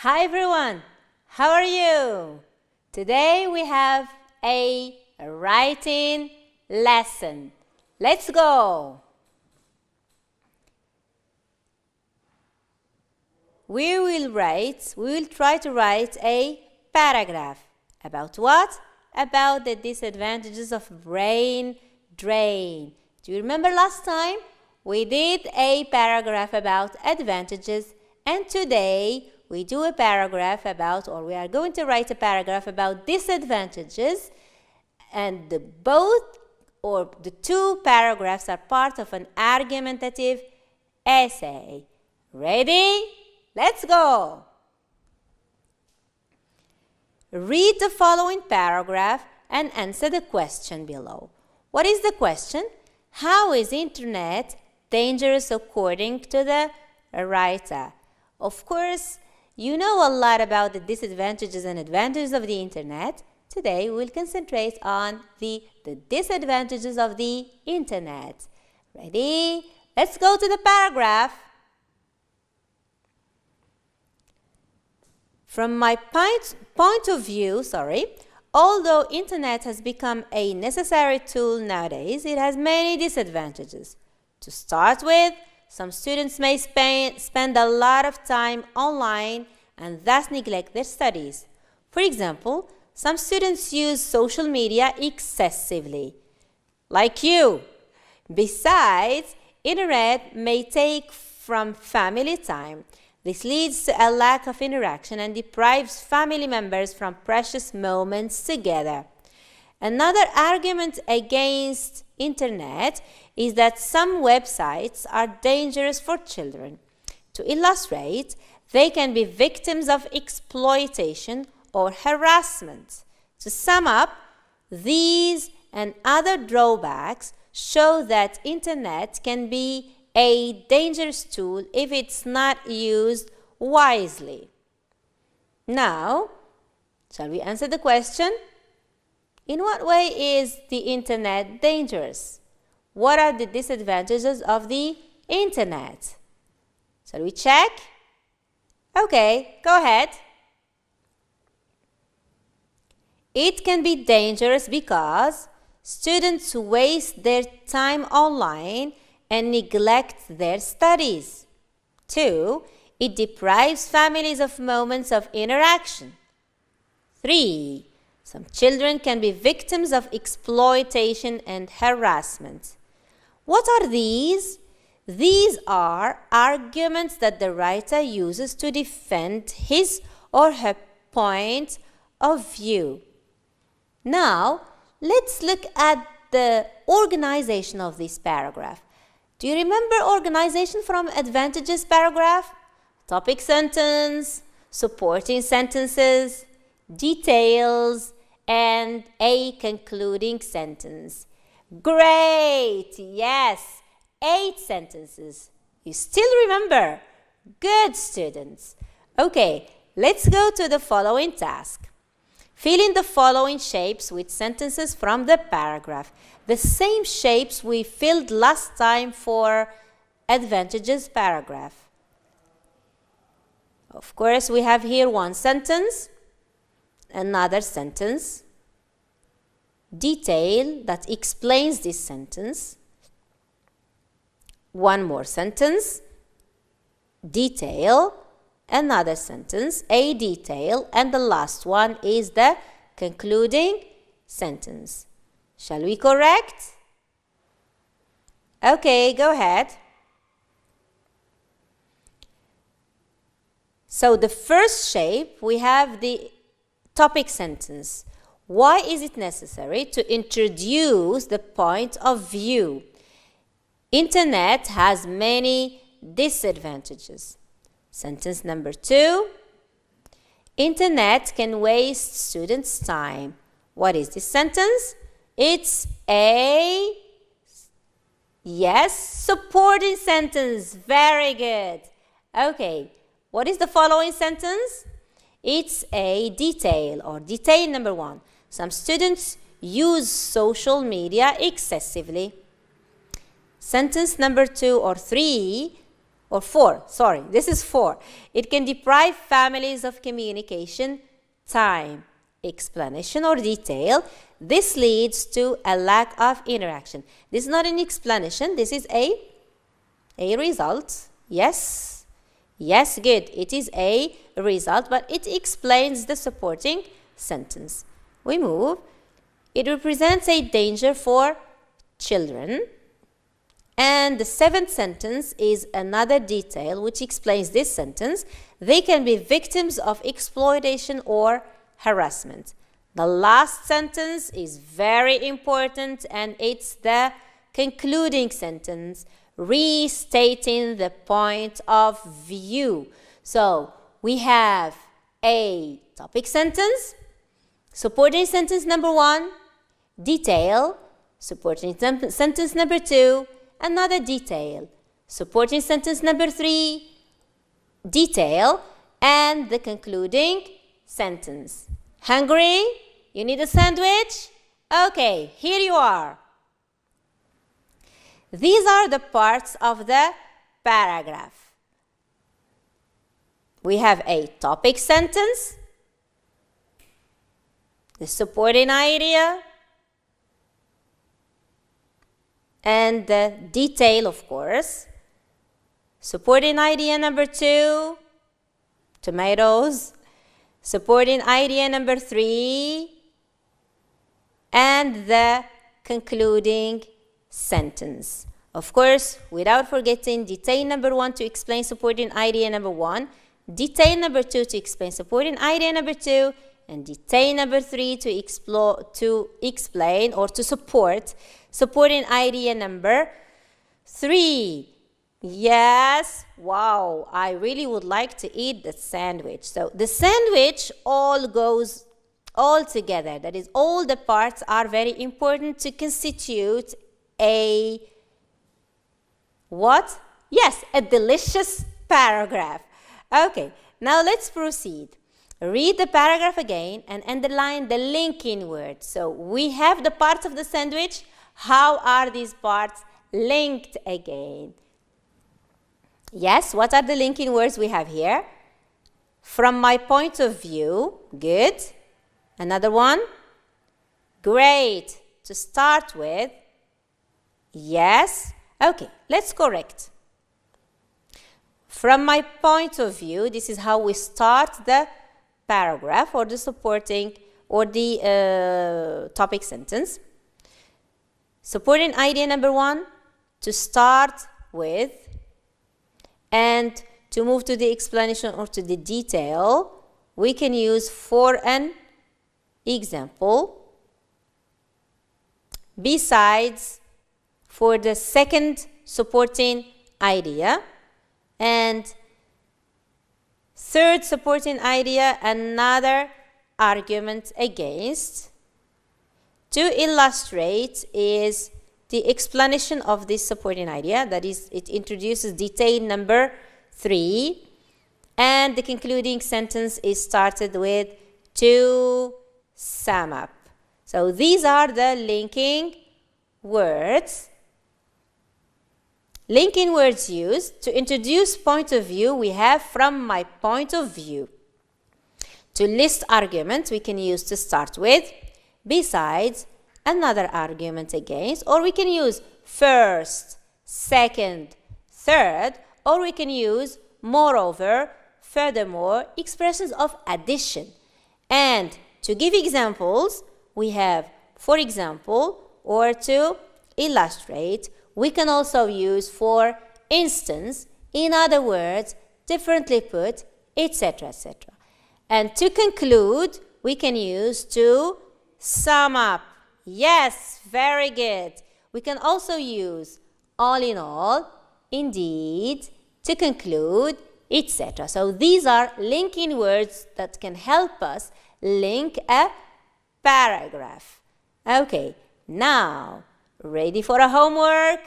Hi everyone, how are you? Today we have a writing lesson. Let's go! We will try to write a paragraph. About what? About the disadvantages of brain drain. Do you remember last time? We did a paragraph about advantages, and today we do a paragraph about, or we are going to write a paragraph about disadvantages, and the two paragraphs are part of an argumentative essay. Ready? Let's go! Read the following paragraph and answer the question below. What is the question? How is internet dangerous according to the writer? Of course, you know a lot about the disadvantages and advantages of the internet. Today, we'll concentrate on the disadvantages of the internet. Ready? Let's go to the paragraph. From my point of view, although internet has become a necessary tool nowadays, it has many disadvantages. To start with, some students may spend a lot of time online and thus neglect their studies. For example, some students use social media excessively, like you. Besides, internet may take from family time. This leads to a lack of interaction and deprives family members from precious moments together. Another argument against internet is that some websites are dangerous for children. To illustrate, they can be victims of exploitation or harassment. To sum up, these and other drawbacks show that internet can be a dangerous tool if it's not used wisely. Now, shall we answer the question? In what way is the internet dangerous? What are the disadvantages of the internet? Shall we check? Okay, go ahead. It can be dangerous because students waste their time online and neglect their studies. 2. It deprives families of moments of interaction. 3. Some children can be victims of exploitation and harassment. What are these? These are arguments that the writer uses to defend his or her point of view. Now, let's look at the organization of this paragraph. Do you remember organization from advantages paragraph? Topic sentence, supporting sentences, details, and a concluding sentence. Great! Yes, 8 sentences. You still remember? Good, students. Okay, let's go to the following task. Fill in the following shapes with sentences from the paragraph. The same shapes we filled last time for advantages paragraph. Of course, we have here one sentence, another sentence, detail that explains this sentence, one more sentence, detail, another sentence, a detail, and the last one is the concluding sentence. Shall we correct? Okay, go ahead. So the first shape, we have the topic sentence. Why is it necessary to introduce the point of view? Internet has many disadvantages. Sentence number 2. Internet can waste students' time. What is this sentence? It's a, yes, supporting sentence. Very good. Okay, what is the following sentence? It's a detail, or detail number 1. Some students use social media excessively. Sentence number 2 or 3, or 4, sorry, this is 4. It can deprive families of communication, time, explanation or detail. This leads to a lack of interaction. This is not an explanation, this is a result. Yes, yes, good. It is a result, but it explains the supporting sentence. We move. It represents a danger for children. And the 7th sentence is another detail which explains this sentence. They can be victims of exploitation or harassment. The last sentence is very important, and it's the concluding sentence, restating the point of view. So we have a topic sentence, supporting sentence number 1, detail, supporting sentence number 2, another detail, supporting sentence number 3, detail, and the concluding sentence. Hungry? You need a sandwich? Okay, here you are. These are the parts of the paragraph. We have a topic sentence, the supporting idea, and the detail, of course. Supporting idea number 2, tomatoes. Supporting idea number 3, and the concluding sentence. Of course, without forgetting detail number 1 to explain supporting idea number 1, detail number 2 to explain supporting idea number 2, and detail number 3 to explain or to support supporting idea number 3. Yes, wow, I really would like to eat the sandwich. So the sandwich all goes all together. That is, all the parts are very important to constitute a what? Yes, a delicious paragraph. Okay, now let's proceed. Read the paragraph again and underline the linking words. So we have the parts of the sandwich. How are these parts linked again? Yes, what are the linking words we have here? From my point of view, good. Another one, great. To start with, yes. Okay, let's correct. From my point of view, this is how we start the paragraph or the supporting or the topic sentence. Supporting idea number 1, to start with, and to move to the explanation or to the detail, we can use for an example. Besides, for the second supporting idea, and third supporting idea, another argument against. To illustrate is the explanation of this supporting idea, that is, it introduces detail number 3, and the concluding sentence is started with to sum up. So these are the linking words. Linking words used to introduce point of view, we have from my point of view. To list arguments, we can use to start with, besides, another argument against, or we can use first, second, third, or we can use moreover, furthermore, expressions of addition. And to give examples, we have for example, or to illustrate. We can also use for instance, in other words, differently put, etc., etc. And to conclude, we can use to sum up. Yes, very good. We can also use all in all, indeed, to conclude, etc. So these are linking words that can help us link a paragraph. Okay, now, ready for a homework?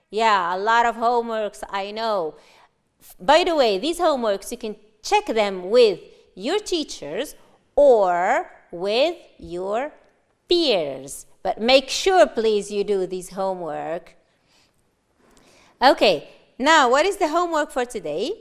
Yeah, a lot of homeworks, I know. By the way, these homeworks, you can check them with your teachers or with your peers. But make sure, please, you do this homework. Okay, now what is the homework for today?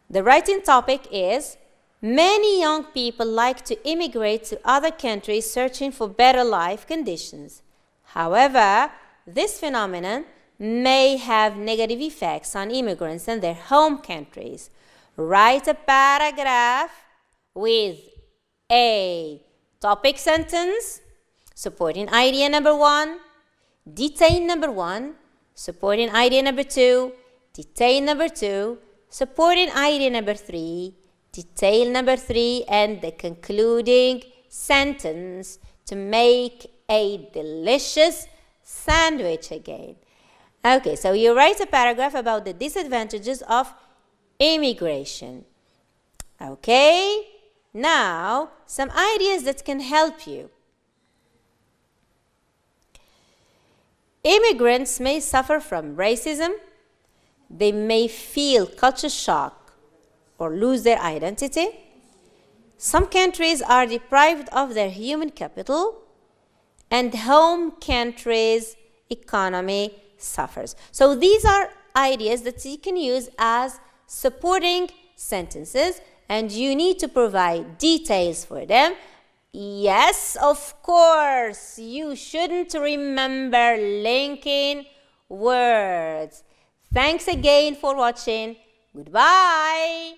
The writing topic is many young people like to immigrate to other countries searching for better life conditions. However, this phenomenon may have negative effects on immigrants and their home countries. Write a paragraph with a topic sentence, supporting idea number 1, detail number 1, supporting idea number 2, detail number 2, supporting idea number 3, detail number 3, and the concluding sentence to make a delicious sandwich again. Okay, so you write a paragraph about the disadvantages of immigration. Okay, now some ideas that can help you. Immigrants may suffer from racism. They may feel culture shock or lose their identity. Some countries are deprived of their human capital, and home countries' economy suffers. So these are ideas that you can use as supporting sentences, and you need to provide details for them. Yes, of course, you shouldn't remember linking words. Thanks again for watching. Goodbye.